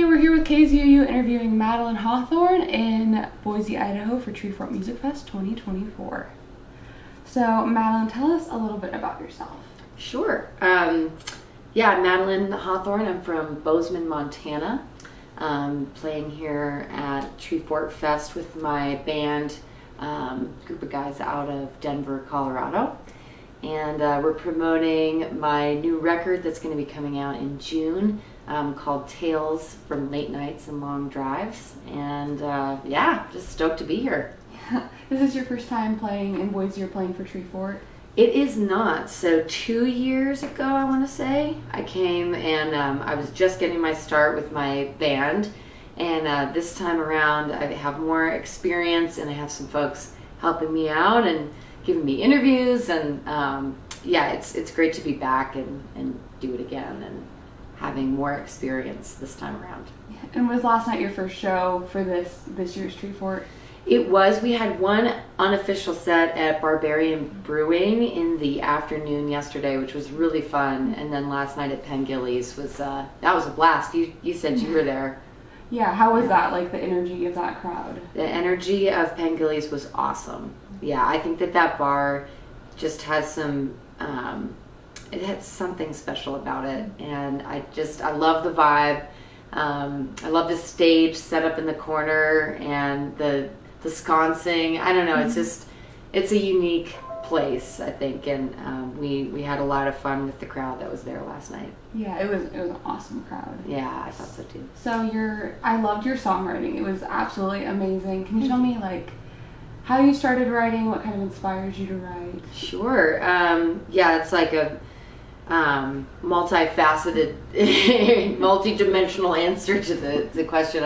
Today we're here with KZUU interviewing Madeline Hawthorne in Boise, Idaho for Treefort Music Fest 2024. So Madeline, tell us a little bit about yourself. Sure. Yeah, Madeline Hawthorne. I'm from Bozeman, Montana. Playing here at Treefort Fest with my band, group of guys out of Denver, Colorado. And we're promoting my new record that's going to be coming out in June, called Tales from Late Nights and Long Drives. And yeah, just stoked to be here. Is this your first time playing in Boise or playing for Treefort? It is not. So 2 years ago, I want to say, I came and I was just getting my start with my band. And this time around, I have more experience and I have some folks helping me out and giving me interviews. And yeah, it's great to be back and do it again and having more experience this time around. And was last night your first show for this year's Treefort? It was. We had one unofficial set at Barbarian Brewing in the afternoon yesterday, which was really fun. And then last night at Penn Gillies was that was a blast. You said you were there. Yeah, how was that? Like the energy of that crowd? The energy of Penn Gillies was awesome. Yeah, I think that bar just has some. It had something special about it, and I love the vibe. I love the stage set up in the corner and the sconcing. I don't know, it's a unique place, I think, and we had a lot of fun with the crowd that was there last night. Yeah, it was an awesome crowd. Yeah, I thought so too. So I loved your songwriting. It was absolutely amazing. Can you tell me how you started writing, what kind of inspires you to write? Sure. Yeah, it's like a multifaceted, multi-dimensional answer to the question.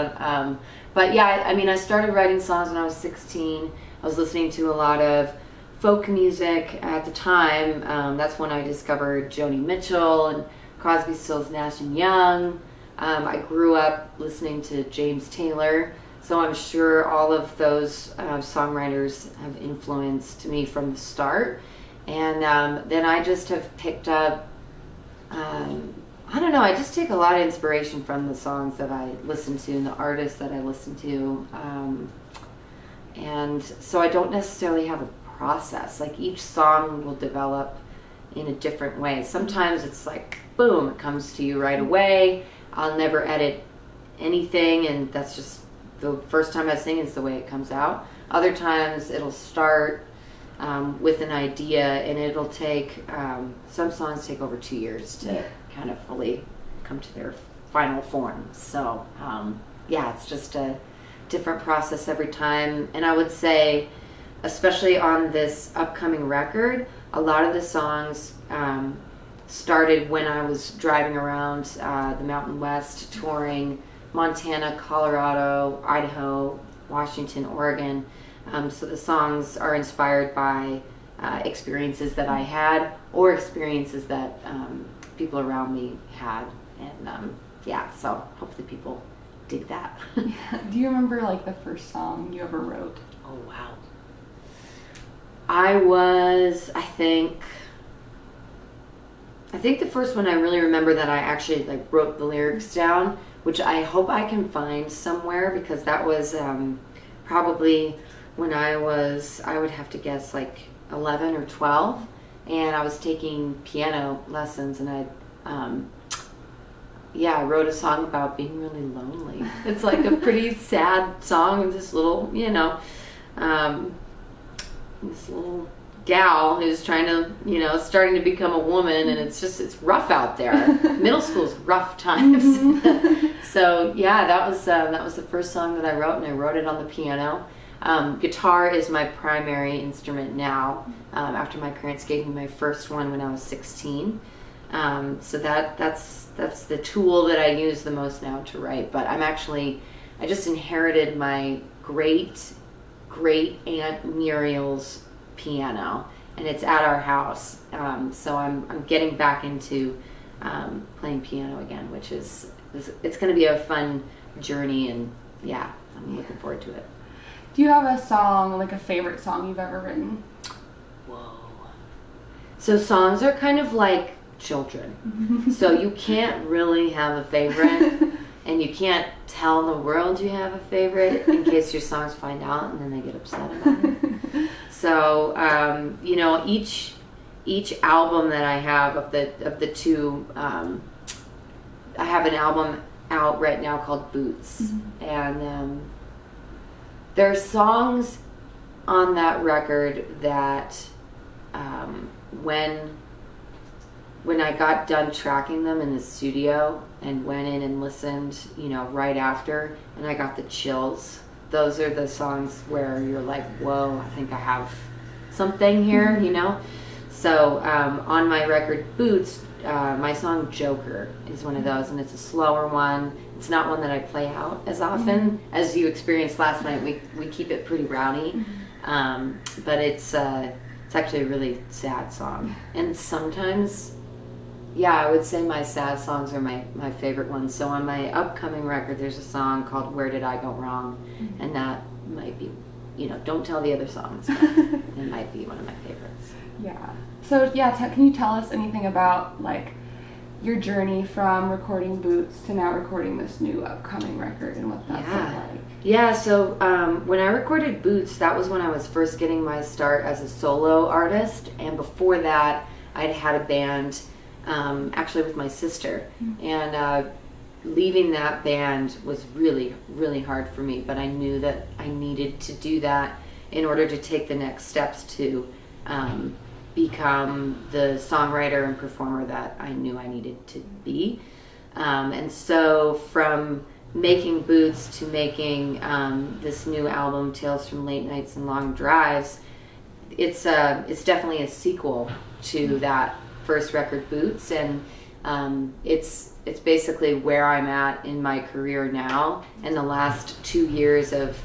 But yeah, I mean, I started writing songs when I was 16. I was listening to a lot of folk music at the time. That's when I discovered Joni Mitchell and Crosby, Stills, Nash and Young. I grew up listening to James Taylor, so I'm sure all of those songwriters have influenced me from the start. And then I just have picked up, I don't know, I just take a lot of inspiration from the songs that I listen to and the artists that I listen to. And so I don't necessarily have a process. Like each song will develop in a different way. Sometimes it's like, boom, it comes to you right away. I'll never edit anything, and that's just the first time I sing is the way it comes out. Other times it'll start with an idea, and it'll take, some songs take over 2 years to kind of fully come to their final form. So yeah, it's just a different process every time. And I would say, especially on this upcoming record, a lot of the songs started when I was driving around the Mountain West, touring Montana, Colorado, Idaho, Washington, Oregon. So the songs are inspired by experiences that I had or experiences that people around me had. And yeah, so hopefully people dig that. Yeah. Do you remember the first song you ever wrote? Oh, wow. I think the first one I really remember that I actually wrote the lyrics down, which I hope I can find somewhere, because that was probably when I would have to guess 11 or 12, and I was taking piano lessons, and I wrote a song about being really lonely. It's a pretty sad song of this little, this little gal who's trying to, starting to become a woman, and it's rough out there. Middle school's rough times. So yeah, that was the first song that I wrote, and I wrote it on the piano. Guitar is my primary instrument now, after my parents gave me my first one when I was 16. So that's the tool that I use the most now to write. But I just inherited my great Aunt Muriel's piano, and it's at our house. So I'm getting back into playing piano again, which it's going to be a fun journey, and yeah, I'm looking forward to it. Do you have a song, a favorite song you've ever written? Whoa. So songs are kind of like children. So you can't really have a favorite. and you can't tell the world you have a favorite in case your songs find out and then they get upset about it. So you know, each album that I have of the two, I have an album out right now called Boots, Mm-hmm. and there are songs on that record that when I got done tracking them in the studio and went in and listened, you know, right after, and I got the chills. Those are the songs where you're like, whoa, I think I have something here, you know? So on my record Boots, my song Joker is one of those, and it's a slower one. It's not one that I play out as often. As you experienced last night, we keep it pretty rowdy. But it's actually a really sad song. And sometimes, yeah, I would say my sad songs are my favorite ones. So on my upcoming record, there's a song called Where Did I Go Wrong? And that might be, you know, don't tell the other songs, but it might be one of my favorites. Yeah. So yeah, can you tell us anything about like your journey from recording Boots to now recording this new upcoming record and what that's like? Yeah, so when I recorded Boots, that was when I was first getting my start as a solo artist, and before that I'd had a band actually with my sister, and leaving that band was really, really hard for me, but I knew that I needed to do that in order to take the next steps to become the songwriter and performer that I knew I needed to be. And so from making Boots to making this new album, Tales from Late Nights and Long Drives, it's definitely a sequel to that first record, Boots, and it's basically where I'm at in my career now, and the last 2 years of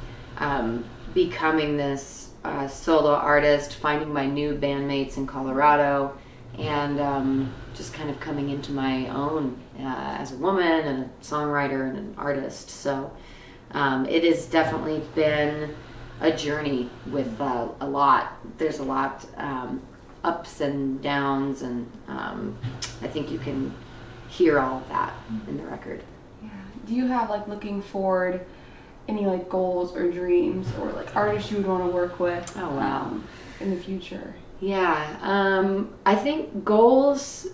becoming this solo artist, finding my new bandmates in Colorado, and just kind of coming into my own as a woman and a songwriter and an artist. So it has definitely been a journey with a lot. There's a lot ups and downs, and I think you can hear all of that in the record. Yeah. Do you have, like, looking forward, any like goals or dreams or like artists you would want to work with in the future? Yeah, I think goals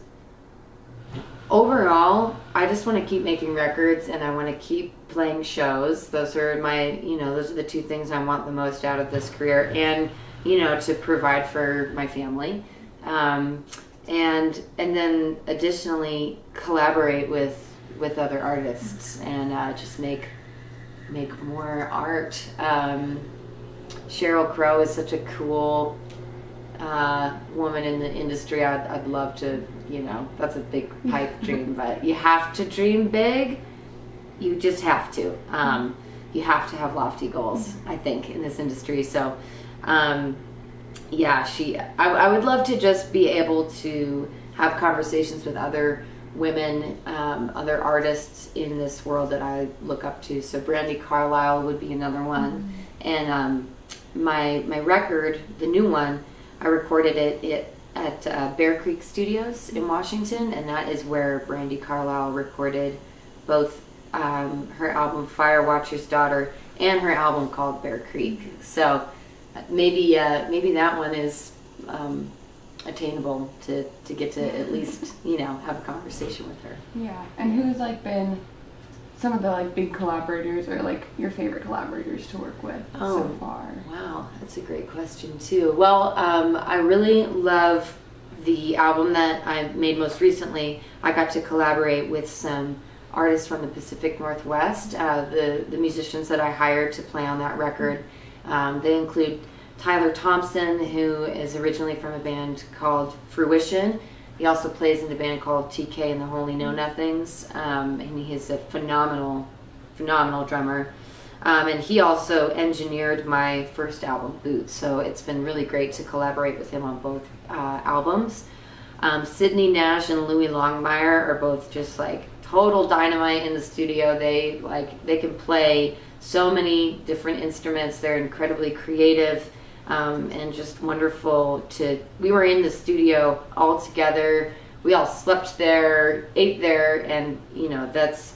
overall, I just want to keep making records, and I want to keep playing shows. Those are those are the two things I want the most out of this career, and to provide for my family, and then additionally collaborate with other artists and just make more art. Sheryl Crow is such a cool woman in the industry. I'd love to, that's a big pipe dream, but you have to dream big. You just have to. You have to have lofty goals, I think, in this industry. So, I would love to just be able to have conversations with other women, other artists in this world that I look up to. So Brandi Carlile would be another one. And my record, the new one, I recorded it at Bear Creek Studios in Washington, and that is where Brandi Carlile recorded both her album Fire Watcher's Daughter and her album called Bear Creek. So maybe that one is attainable to get to at least have a conversation with her. Yeah. And who's been some of the big collaborators, or your favorite collaborators to work with so far? Wow, that's a great question too. Well, I really love the album that I made most recently. I got to collaborate with some artists from the Pacific Northwest. The musicians that I hired to play on that record, they include Tyler Thompson, who is originally from a band called Fruition. He also plays in a band called TK and the Holy Know Nothings, and he's a phenomenal drummer. And he also engineered my first album, Boots, so it's been really great to collaborate with him on both albums. Sydney Nash and Louis Longmire are both just total dynamite in the studio. They can play so many different instruments. They're incredibly creative. And just wonderful we were in the studio all together. We all slept there, ate there, and that's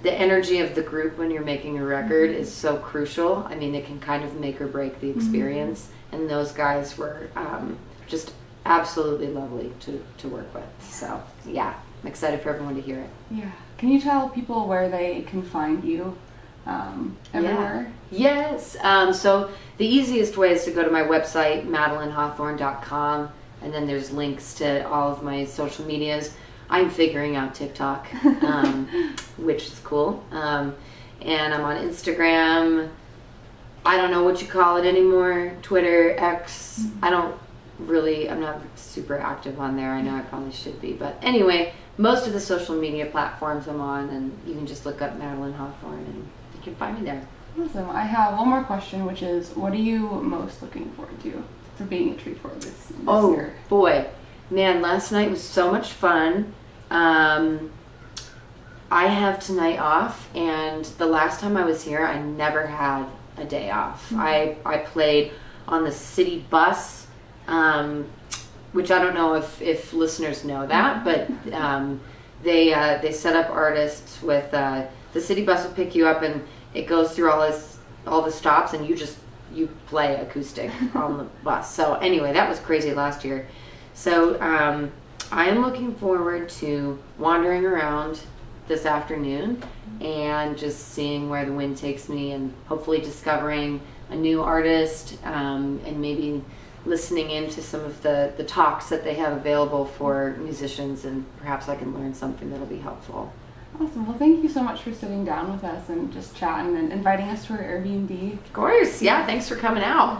the energy of the group when you're making a record is so crucial. I mean, it can kind of make or break the experience. And those guys were just absolutely lovely to work with. So yeah, I'm excited for everyone to hear it. Yeah. Can you tell people where they can find you everywhere? Yeah. Yes. So the easiest way is to go to my website, madelinehawthorne.com, and then there's links to all of my social medias. I'm figuring out TikTok, which is cool. And I'm on Instagram. I don't know what you call it anymore. Twitter, X. I'm not super active on there. I know I probably should be. But anyway, most of the social media platforms I'm on, and you can just look up Madeline Hawthorne and you can find me there. Awesome. I have one more question, which is, what are you most looking forward to for being at Treefort this year? Oh boy, man! Last night was so much fun. I have tonight off, and the last time I was here, I never had a day off. I played on the city bus, which I don't know if listeners know that, but they set up artists with the city bus will pick you up, and it goes through all the stops, and you play acoustic on the bus. So anyway, that was crazy last year. So I am looking forward to wandering around this afternoon and just seeing where the wind takes me, and hopefully discovering a new artist, and maybe listening into some of the talks that they have available for musicians, and perhaps I can learn something that'll be helpful. Awesome. Well, thank you so much for sitting down with us and just chatting and inviting us to our Airbnb. Of course. Yeah, thanks for coming out.